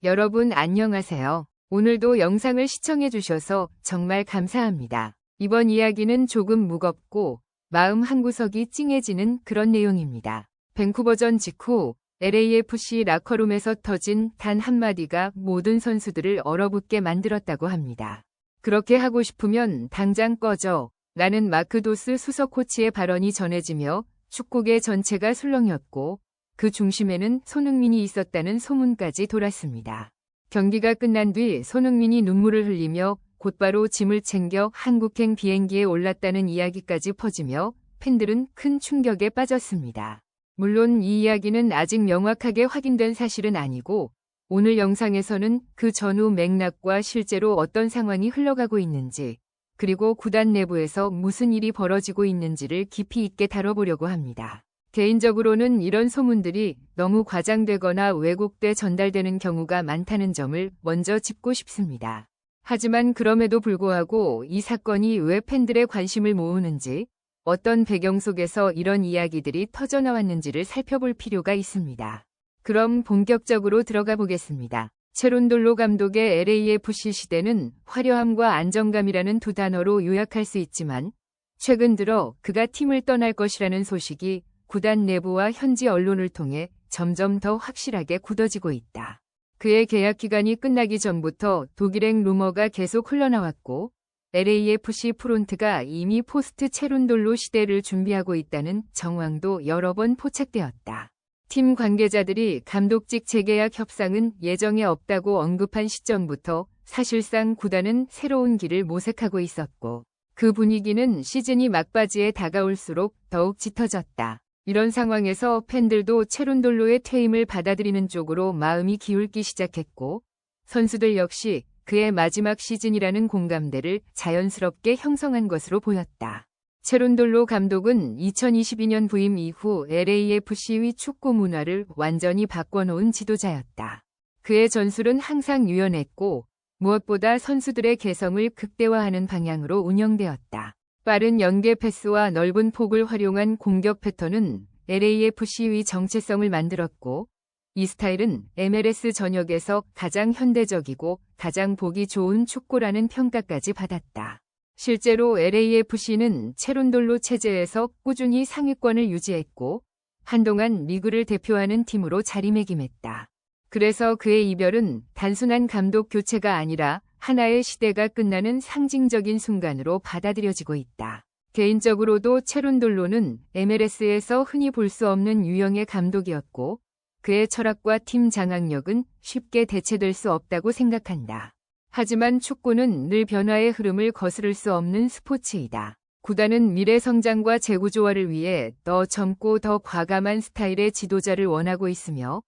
여러분 안녕하세요. 오늘도 영상을 시청해주셔서 정말 감사합니다. 이번 이야기는 조금 무겁고 마음 한구석이 찡해지는 그런 내용입니다. 밴쿠버전 직후 LAFC 라커룸에서 터진 단 한마디가 모든 선수들을 얼어붙게 만들었다고 합니다. 그렇게 하고 싶으면 당장 꺼져 라는 마크 도스 수석 코치의 발언이 전해지며 축구계 전체가 술렁였고 그 중심에는 손흥민이 있었다는 소문까지 돌았습니다. 경기가 끝난 뒤 손흥민이 눈물을 흘리며 곧바로 짐을 챙겨 한국행 비행기에 올랐다는 이야기까지 퍼지며 팬들은 큰 충격에 빠졌습니다. 물론 이 이야기는 아직 명확하게 확인된 사실은 아니고 오늘 영상에서는 그 전후 맥락과 실제로 어떤 상황이 흘러가고 있는지 그리고 구단 내부에서 무슨 일이 벌어지고 있는지를 깊이 있게 다뤄보려고 합니다. 개인적으로는 이런 소문들이 너무 과장되거나 왜곡돼 전달되는 경우가 많다는 점을 먼저 짚고 싶습니다. 하지만 그럼에도 불구하고 이 사건이 왜 팬들의 관심을 모으는지, 어떤 배경 속에서 이런 이야기들이 터져나왔는지를 살펴볼 필요가 있습니다. 그럼 본격적으로 들어가 보겠습니다. 체론돌로 감독의 LAFC 시대는 화려함과 안정감이라는 두 단어로 요약할 수 있지만 최근 들어 그가 팀을 떠날 것이라는 소식이 구단 내부와 현지 언론을 통해 점점 더 확실하게 굳어지고 있다. 그의 계약 기간이 끝나기 전부터 독일행 루머가 계속 흘러나왔고 LAFC 프론트가 이미 포스트 체론돌로 시대를 준비하고 있다는 정황도 여러 번 포착되었다. 팀 관계자들이 감독직 재계약 협상은 예정에 없다고 언급한 시점부터 사실상 구단은 새로운 길을 모색하고 있었고 그 분위기는 시즌이 막바지에 다가올수록 더욱 짙어졌다. 이런 상황에서 팬들도 체론돌로의 퇴임을 받아들이는 쪽으로 마음이 기울기 시작했고 선수들 역시 그의 마지막 시즌이라는 공감대를 자연스럽게 형성한 것으로 보였다. 체론돌로 감독은 2022년 부임 이후 LAFC의 축구 문화를 완전히 바꿔놓은 지도자였다. 그의 전술은 항상 유연했고 무엇보다 선수들의 개성을 극대화하는 방향으로 운영되었다. 빠른 연계 패스와 넓은 폭을 활용한 공격 패턴은 LAFC의 정체성을 만들었고 이 스타일은 MLS 전역에서 가장 현대적이고 가장 보기 좋은 축구라는 평가까지 받았다. 실제로 LAFC는 체론돌로 체제에서 꾸준히 상위권을 유지했고 한동안 리그를 대표하는 팀으로 자리매김했다. 그래서 그의 이별은 단순한 감독 교체가 아니라 하나의 시대가 끝나는 상징적인 순간으로 받아들여지고 있다. 개인적으로도 체론돌로는 MLS에서 흔히 볼 수 없는 유형의 감독이었고 그의 철학과 팀 장악력은 쉽게 대체될 수 없다고 생각한다. 하지만 축구는 늘 변화의 흐름을 거스를 수 없는 스포츠이다. 구단은 미래 성장과 재구조화를 위해 더 젊고 더 과감한 스타일의 지도자를 원하고 있으며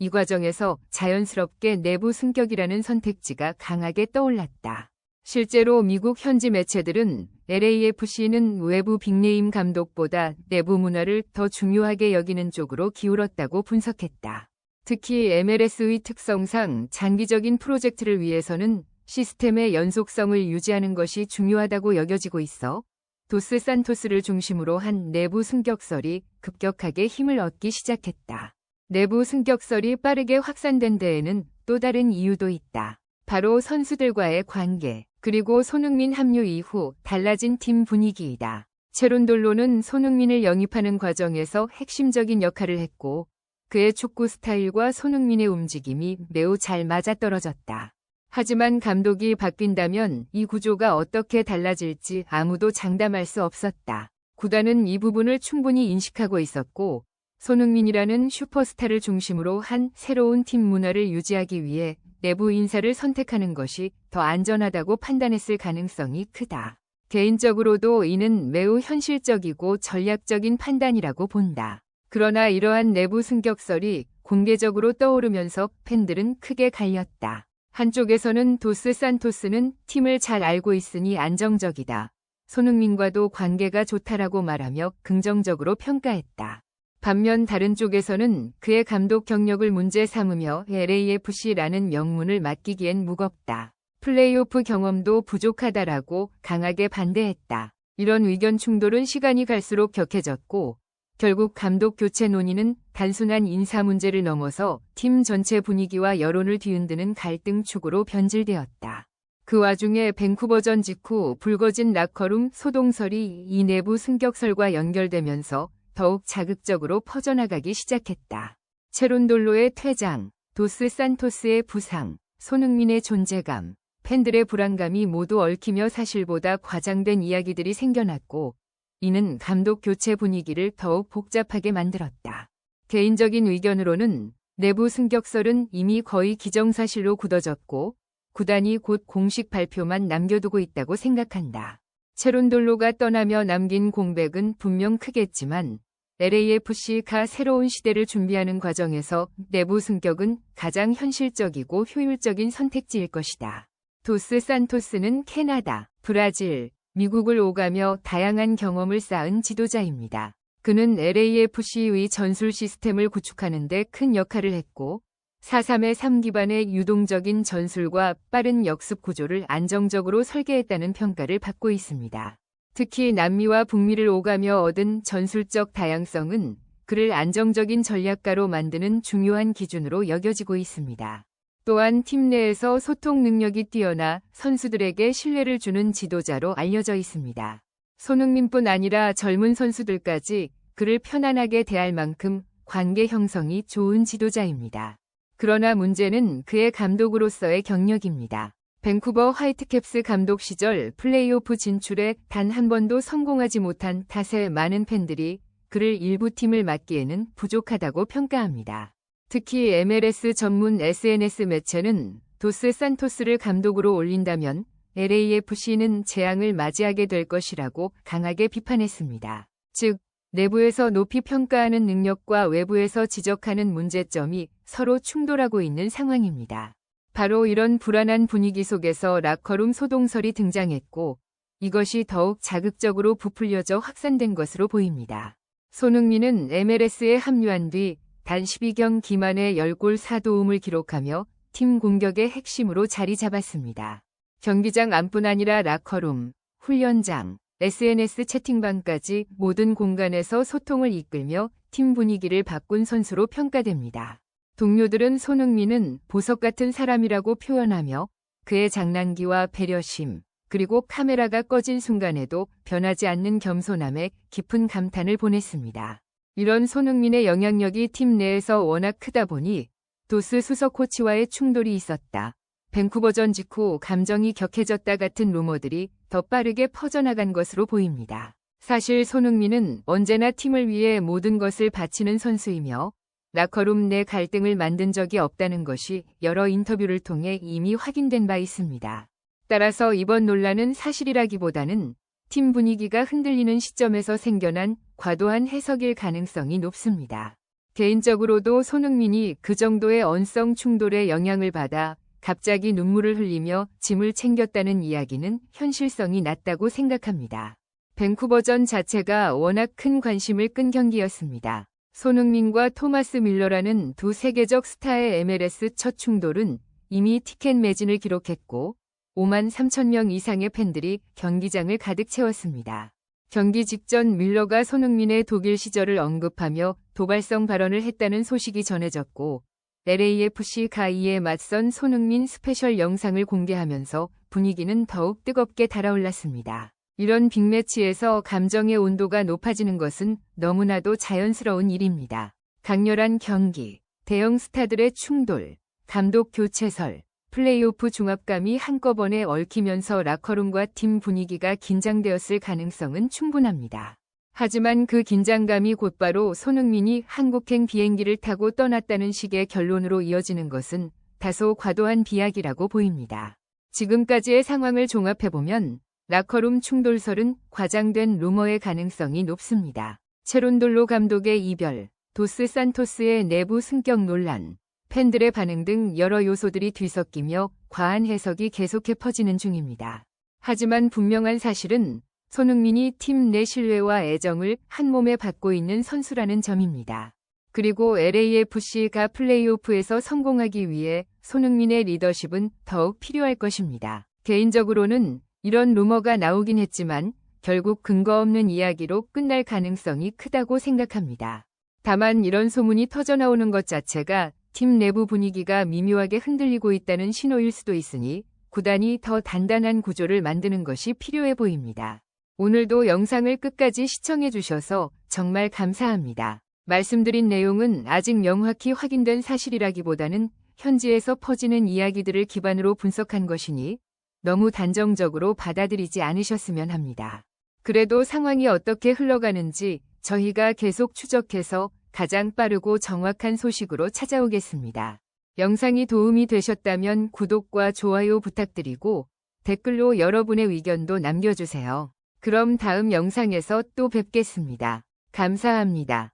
이 과정에서 자연스럽게 내부 승격이라는 선택지가 강하게 떠올랐다. 실제로 미국 현지 매체들은 LAFC는 외부 빅네임 감독보다 내부 문화를 더 중요하게 여기는 쪽으로 기울었다고 분석했다. 특히 MLS의 특성상 장기적인 프로젝트를 위해서는 시스템의 연속성을 유지하는 것이 중요하다고 여겨지고 있어 도스 산토스를 중심으로 한 내부 승격설이 급격하게 힘을 얻기 시작했다. 내부 승격설이 빠르게 확산된 데에는 또 다른 이유도 있다. 바로 선수들과의 관계, 그리고 손흥민 합류 이후 달라진 팀 분위기이다. 체론돌로는 손흥민을 영입하는 과정에서 핵심적인 역할을 했고 그의 축구 스타일과 손흥민의 움직임이 매우 잘 맞아떨어졌다. 하지만 감독이 바뀐다면 이 구조가 어떻게 달라질지 아무도 장담할 수 없었다. 구단은 이 부분을 충분히 인식하고 있었고 손흥민이라는 슈퍼스타를 중심으로 한 새로운 팀 문화를 유지하기 위해 내부 인사를 선택하는 것이 더 안전하다고 판단했을 가능성이 크다. 개인적으로도 이는 매우 현실적이고 전략적인 판단이라고 본다. 그러나 이러한 내부 승격설이 공개적으로 떠오르면서 팬들은 크게 갈렸다. 한쪽에서는 도스 산토스는 팀을 잘 알고 있으니 안정적이다. 손흥민과도 관계가 좋다라고 말하며 긍정적으로 평가했다. 반면 다른 쪽에서는 그의 감독 경력을 문제 삼으며 LAFC라는 명문을 맡기기엔 무겁다. 플레이오프 경험도 부족하다라고 강하게 반대했다. 이런 의견 충돌은 시간이 갈수록 격해졌고 결국 감독 교체 논의는 단순한 인사 문제를 넘어서 팀 전체 분위기와 여론을 뒤흔드는 갈등 축으로 변질되었다. 그 와중에 밴쿠버전 직후 불거진 라커룸 소동설이 이 내부 승격설과 연결되면서 더욱 자극적으로 퍼져나가기 시작했다. 체론돌로의 퇴장, 도스 산토스의 부상, 손흥민의 존재감, 팬들의 불안감이 모두 얽히며 사실보다 과장된 이야기들이 생겨났고, 이는 감독 교체 분위기를 더욱 복잡하게 만들었다. 개인적인 의견으로는 내부 승격설은 이미 거의 기정사실로 굳어졌고, 구단이 곧 공식 발표만 남겨두고 있다고 생각한다. 체론돌로가 떠나며 남긴 공백은 분명 크겠지만 LAFC가 새로운 시대를 준비하는 과정에서 내부 승격은 가장 현실적이고 효율적인 선택지일 것이다. 도스 산토스는 캐나다, 브라질, 미국을 오가며 다양한 경험을 쌓은 지도자입니다. 그는 LAFC의 전술 시스템을 구축하는 데 큰 역할을 했고 4-3-3 기반의 유동적인 전술과 빠른 역습 구조를 안정적으로 설계했다는 평가를 받고 있습니다. 특히 남미와 북미를 오가며 얻은 전술적 다양성은 그를 안정적인 전략가로 만드는 중요한 기준으로 여겨지고 있습니다. 또한 팀 내에서 소통 능력이 뛰어나 선수들에게 신뢰를 주는 지도자로 알려져 있습니다. 손흥민뿐 아니라 젊은 선수들까지 그를 편안하게 대할 만큼 관계 형성이 좋은 지도자입니다. 그러나 문제는 그의 감독으로서의 경력입니다. 밴쿠버 화이트캡스 감독 시절 플레이오프 진출에 단 한 번도 성공하지 못한 탓에 많은 팬들이 그를 일부 팀을 맡기에는 부족하다고 평가합니다. 특히 MLS 전문 SNS 매체는 도스 산토스를 감독으로 올린다면 LAFC는 재앙을 맞이하게 될 것이라고 강하게 비판했습니다. 즉, 내부에서 높이 평가하는 능력과 외부에서 지적하는 문제점이 서로 충돌하고 있는 상황입니다. 바로 이런 불안한 분위기 속에서 라커룸 소동설이 등장했고 이것이 더욱 자극적으로 부풀려져 확산된 것으로 보입니다. 손흥민은 MLS에 합류한 뒤 단 12경기 만에 10골 4도움을 기록하며 팀 공격의 핵심으로 자리 잡았습니다. 경기장 안뿐 아니라 라커룸, 훈련장, SNS 채팅방까지 모든 공간에서 소통을 이끌며 팀 분위기를 바꾼 선수로 평가됩니다. 동료들은 손흥민은 보석 같은 사람이라고 표현하며 그의 장난기와 배려심, 그리고 카메라가 꺼진 순간에도 변하지 않는 겸손함에 깊은 감탄을 보냈습니다. 이런 손흥민의 영향력이 팀 내에서 워낙 크다 보니 도스 수석 코치와의 충돌이 있었다. 밴쿠버전 직후 감정이 격해졌다 같은 루머들이 더 빠르게 퍼져나간 것으로 보입니다. 사실 손흥민은 언제나 팀을 위해 모든 것을 바치는 선수이며 라커룸 내 갈등을 만든 적이 없다는 것이 여러 인터뷰를 통해 이미 확인된 바 있습니다. 따라서 이번 논란은 사실이라기보다는 팀 분위기가 흔들리는 시점에서 생겨난 과도한 해석일 가능성이 높습니다. 개인적으로도 손흥민이 그 정도의 언성 충돌에 영향을 받아 갑자기 눈물을 흘리며 짐을 챙겼다는 이야기는 현실성이 낮다고 생각합니다. 밴쿠버전 자체가 워낙 큰 관심을 끈 경기였습니다. 손흥민과 토마스 밀러라는 두 세계적 스타의 MLS 첫 충돌은 이미 티켓 매진을 기록했고 5만 3천 명 이상의 팬들이 경기장을 가득 채웠습니다. 경기 직전 밀러가 손흥민의 독일 시절을 언급하며 도발성 발언을 했다는 소식이 전해졌고 LAFC가 이에 맞선 손흥민 스페셜 영상을 공개하면서 분위기는 더욱 뜨겁게 달아올랐습니다. 이런 빅매치에서 감정의 온도가 높아지는 것은 너무나도 자연스러운 일입니다. 강렬한 경기, 대형 스타들의 충돌, 감독 교체설, 플레이오프 중압감이 한꺼번에 얽히면서 라커룸과 팀 분위기가 긴장되었을 가능성은 충분합니다. 하지만 그 긴장감이 곧바로 손흥민이 한국행 비행기를 타고 떠났다는 식의 결론으로 이어지는 것은 다소 과도한 비약이라고 보입니다. 지금까지의 상황을 종합해보면 라커룸 충돌설은 과장된 루머의 가능성이 높습니다. 체론돌로 감독의 이별, 도스 산토스의 내부 승격 논란, 팬들의 반응 등 여러 요소들이 뒤섞이며 과한 해석이 계속해 퍼지는 중입니다. 하지만 분명한 사실은 손흥민이 팀 내 신뢰와 애정을 한몸에 받고 있는 선수라는 점입니다. 그리고 LAFC가 플레이오프에서 성공하기 위해 손흥민의 리더십은 더욱 필요할 것입니다. 개인적으로는 이런 루머가 나오긴 했지만 결국 근거 없는 이야기로 끝날 가능성이 크다고 생각합니다. 다만 이런 소문이 터져나오는 것 자체가 팀 내부 분위기가 미묘하게 흔들리고 있다는 신호일 수도 있으니 구단이 더 단단한 구조를 만드는 것이 필요해 보입니다. 오늘도 영상을 끝까지 시청해 주셔서 정말 감사합니다. 말씀드린 내용은 아직 명확히 확인된 사실이라기보다는 현지에서 퍼지는 이야기들을 기반으로 분석한 것이니 너무 단정적으로 받아들이지 않으셨으면 합니다. 그래도 상황이 어떻게 흘러가는지 저희가 계속 추적해서 가장 빠르고 정확한 소식으로 찾아오겠습니다. 영상이 도움이 되셨다면 구독과 좋아요 부탁드리고 댓글로 여러분의 의견도 남겨주세요. 그럼 다음 영상에서 또 뵙겠습니다. 감사합니다.